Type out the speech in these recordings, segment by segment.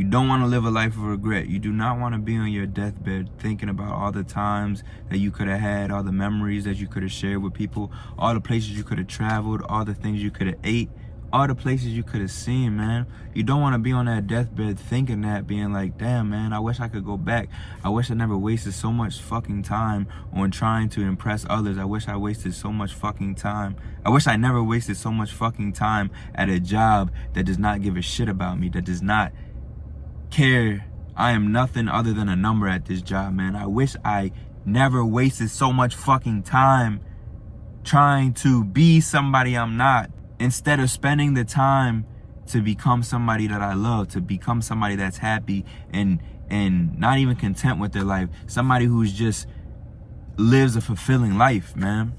You don't want to live a life of regret. You do not want to be on your deathbed thinking about all the times that you could have had, all the memories that you could have shared with people, all the places you could have traveled, all the things you could have ate, all the places you could have seen, man. You don't want to be on that deathbed thinking that, being like, damn, man, I wish I could go back. I wish I never wasted so much fucking time on trying to impress others. I wish I wasted so much fucking time. I wish I never wasted so much fucking time at a job that does not give a shit about me, that does not care. I am nothing other than a number at this job, man. I wish I never wasted so much fucking time trying to be somebody I'm not, instead of spending the time to become somebody that I love, to become somebody that's happy and not even content with their life, somebody who's just lives a fulfilling life, man.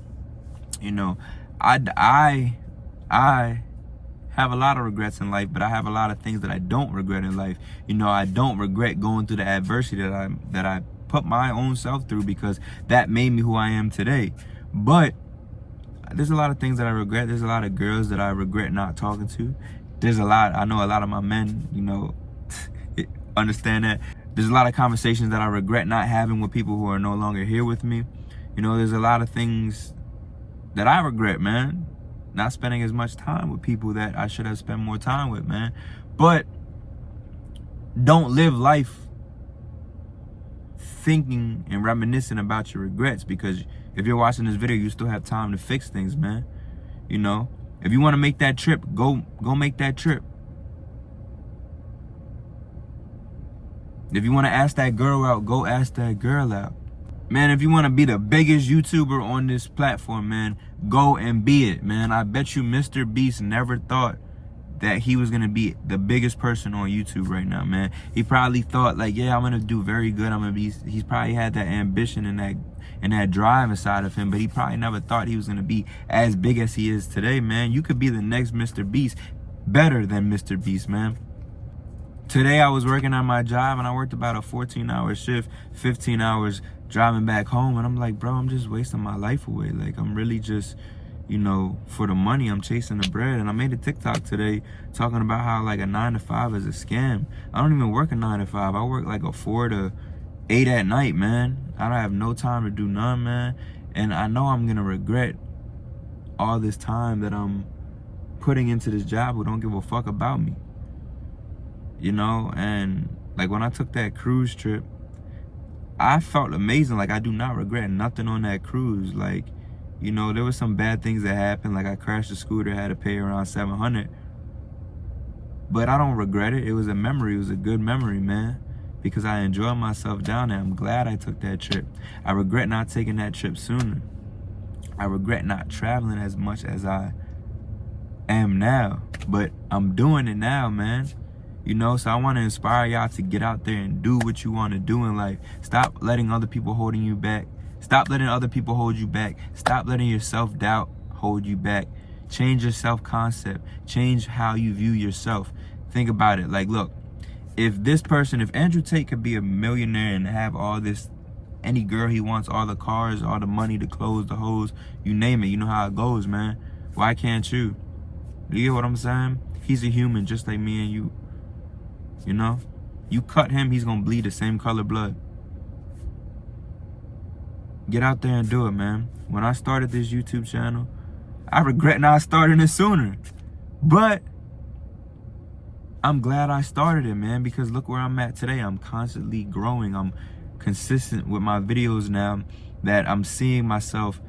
You know, I have a lot of regrets in life, but I have a lot of things that I don't regret in life. You know, I don't regret going through the adversity that I put my own self through, because that made me who I am today. But there's a lot of things that I regret. There's a lot of girls that I regret not talking to. I know a lot of my men, you know, understand that. There's a lot of conversations that I regret not having with people who are no longer here with me. You know, there's a lot of things that I regret, man. Not spending as much time with people that I should have spent more time with, man. But don't live life thinking and reminiscing about your regrets, because if you're watching this video, you still have time to fix things, man. You know, if you want to make that trip, go make that trip. If you want to ask that girl out, go ask that girl out. Man, if you want to be the biggest YouTuber on this platform, man, go and be it, man. I bet you Mr. Beast never thought that he was going to be the biggest person on YouTube right now, man. He probably thought, like, yeah, I'm going to do very good. He's probably had that ambition and that drive inside of him, but he probably never thought he was going to be as big as he is today, man. You could be the next Mr. Beast, better than Mr. Beast, man. Today I was working at my job, and I worked about a 14-hour shift, 15 hours driving back home, and I'm like, bro, I'm just wasting my life away. Like, I'm really just, you know, for the money, I'm chasing the bread. And I made a TikTok today talking about how, like, a 9 to 5 is a scam. I don't even work a 9 to 5. I work like a 4 to 8 at night, man. I don't have no time to do none, man. And I know I'm gonna regret all this time that I'm putting into this job who don't give a fuck about me. You know, and like when I took that cruise trip, I felt amazing. Like, I do not regret nothing on that cruise. Like, you know, there was some bad things that happened. Like, I crashed the scooter, had to pay around $700. But I don't regret it. It was a memory. It was a good memory, man, because I enjoyed myself down there. I'm glad I took that trip. I regret not taking that trip sooner. I regret not traveling as much as I am now. But I'm doing it now, man. You know, so I want to inspire y'all to get out there and do what you want to do in life. Stop letting other people holding you back. Stop letting other people hold you back. Stop letting your self-doubt hold you back. Change your self-concept. Change how you view yourself. Think about it. Like, look, if Andrew Tate could be a millionaire and have all this, any girl he wants, all the cars, all the money, the clothes, the hoes, you name it. You know how it goes, man. Why can't you? You get what I'm saying? He's a human just like me and you. You know, you cut him, he's gonna bleed the same color blood. Get out there and do it, man. When I started this YouTube channel, I regret not starting it sooner. But I'm glad I started it, man, because look where I'm at today. I'm constantly growing. I'm consistent with my videos now, that I'm seeing myself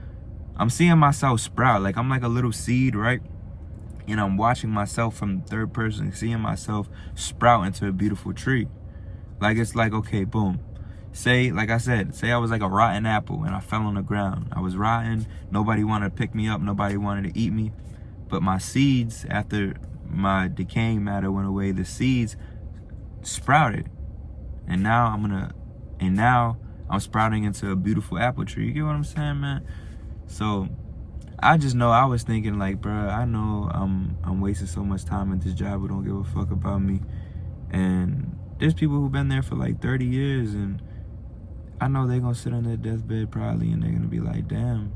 sprout. Like, I'm like a little seed, right? And I'm watching myself from third person, seeing myself sprout into a beautiful tree. Like, it's like, okay, boom. Like I said, say I was like a rotten apple and I fell on the ground. I was rotten. Nobody wanted to pick me up. Nobody wanted to eat me. But my seeds, after my decaying matter went away, the seeds sprouted. And now I'm sprouting into a beautiful apple tree. You get what I'm saying, man? So I just know I was thinking, like, bruh, I know I'm wasting so much time at this job who don't give a fuck about me. And there's people who've been there for like 30 years, and I know they're gonna sit on their deathbed probably, and they're gonna be like, damn.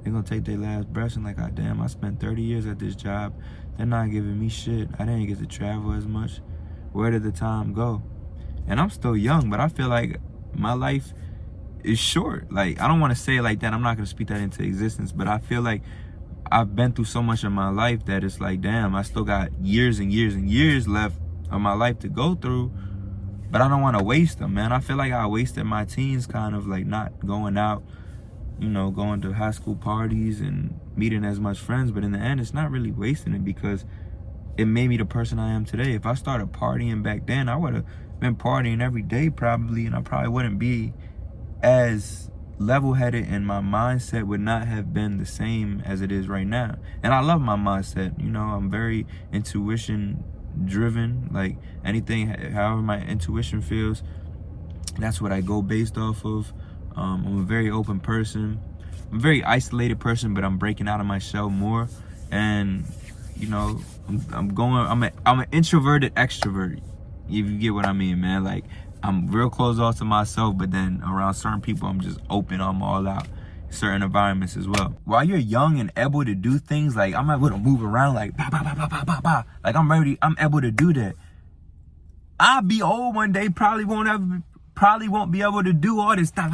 They're gonna take their last breath and like, ah, damn, I spent 30 years at this job. They're not giving me shit. I didn't get to travel as much. where did the time go? And I'm still young, but I feel like my life is short. Like, I don't want to say it like that. I'm not going to speak that into existence, but I feel like I've been through so much of my life that it's like, damn, I still got years and years and years left of my life to go through, but I don't want to waste them, man. I feel like I wasted my teens kind of like not going out, you know, going to high school parties and meeting as much friends, but in the end, it's not really wasting it because it made me the person I am today. If I started partying back then, I would have been partying every day probably, and I probably wouldn't be as level-headed, and my mindset would not have been the same as it is right now. And I love my mindset. You know, I'm very intuition driven. Like, anything, however my intuition feels, that's what I go based off of. I'm a very open person. I'm a very isolated person, but I'm breaking out of my shell more. And you know, I'm an introverted extrovert, if you get what I mean, man. Like, I'm real closed off to myself, but then around certain people, I'm just open. I'm all out. Certain environments as well. While you're young and able to do things, like I'm able to move around, like bah, bah, bah, bah, bah, bah, bah. Like I'm able to do that. I'll be old one day, probably won't be able to do all this stuff.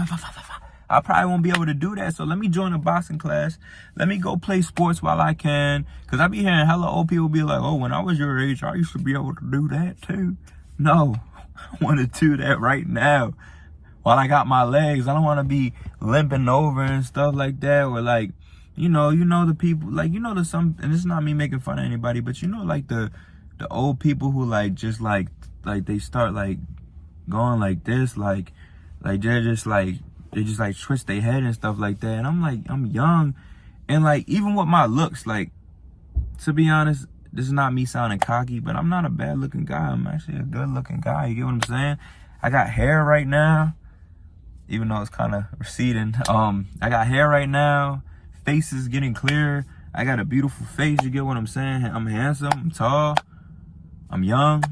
I probably won't be able to do that. So let me join a boxing class. Let me go play sports while I can. Cause I be hearing hella old people be like, oh, when I was your age, I used to be able to do that too. No, I want to do that right now. While I got my legs, I don't want to be limping over and stuff like that. Or like, you know the people, like, and it's not me making fun of anybody, but like the old people who like just like they start like going like this, like they just like twist their head and stuff like that. And I'm like, I'm young, and like even with my looks, like, to be honest, this is not me sounding cocky, but I'm not a bad looking guy. I'm actually a good looking guy. You get what I'm saying? I got hair right now, even though it's kind of receding. I got hair right now. Face is getting clearer. I got a beautiful face. You get what I'm saying? I'm handsome. I'm tall. I'm young.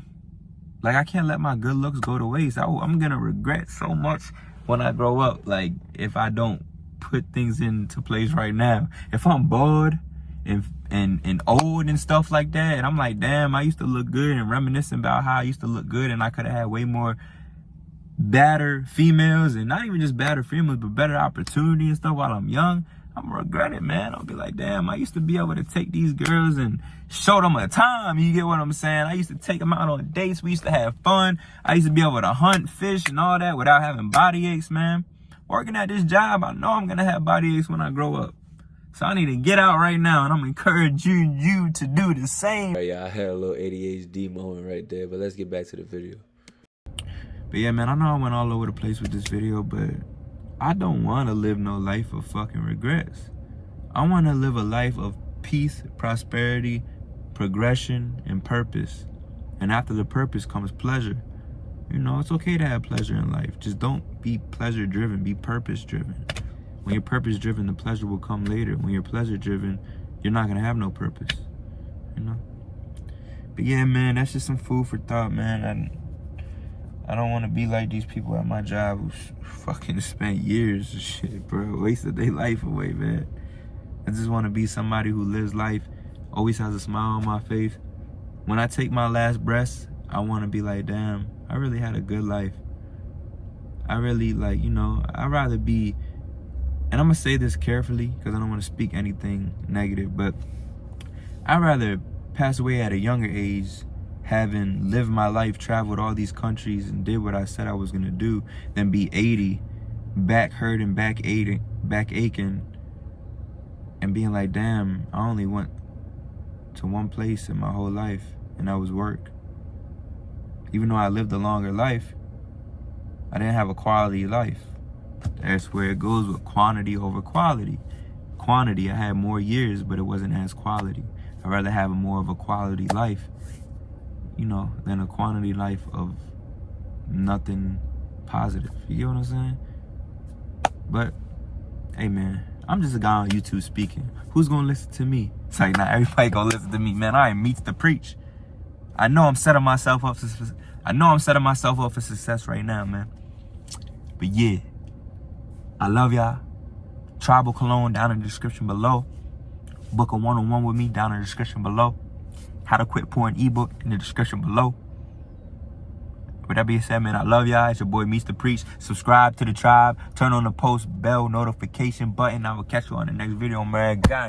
Like, I can't let my good looks go to waste. I'm gonna regret so much when I grow up. Like, if I don't put things into place right now. If I'm bored and old and stuff like that, and I'm like, damn, I used to look good, and reminiscing about how I used to look good, and I could have had way more better females, and not even just better females, but better opportunity and stuff while I'm young, I'm gonna regret it, man. I'll be like, damn, I used to be able to take these girls and show them a time. You get what I'm saying? I used to take them out on dates. We used to have fun. I used to be able to hunt, fish, and all that without having body aches, man. Working at this job, I know I'm gonna have body aches when I grow up. So I need to get out right now, and I'm encouraging you to do the same. Yeah, I had a little ADHD moment right there, but let's get back to the video. But yeah, man, I know I went all over the place with this video, but I don't want to live no life of fucking regrets. I want to live a life of peace, prosperity, progression, and purpose. And after the purpose comes pleasure. You know, it's okay to have pleasure in life. Just don't be pleasure driven, be purpose driven. When you're purpose driven, the pleasure will come later. When you're pleasure driven, you're not gonna have no purpose, you know? But yeah, man, that's just some food for thought, man. I don't want to be like these people at my job who fucking spent years and shit, bro. Wasted their life away, man. I just want to be somebody who lives life, always has a smile on my face. When I take my last breath, I want to be like, damn, I really had a good life. I really, like, you know, I'd rather be, and I'm going to say this carefully because I don't want to speak anything negative, but I'd rather pass away at a younger age, having lived my life, traveled all these countries, and did what I said I was gonna do, than be 80, back hurting, back aching, and being like, damn, I only went to one place in my whole life, and that was work. Even though I lived a longer life, I didn't have a quality life. That's where it goes with quantity over quality. Quantity, I had more years, but it wasn't as quality. I'd rather have more of a quality life, you know, than a quantity life of nothing positive. You get what I'm saying? But, hey, man, I'm just a guy on YouTube speaking. Who's gonna listen to me? It's like, not everybody gonna listen to me, man. I ain't meets to preach. I know I'm setting myself up for success right now, man. But yeah, I love y'all. Tribal Cologne down in the description below. Book a one-on-one with me down in the description below. How to Quit Porn ebook in the description below. With that being said, man, I love y'all. It's your boy Mr. Preach. Subscribe to the tribe. Turn on the post bell notification button. I will catch you on the next video, man. Gang.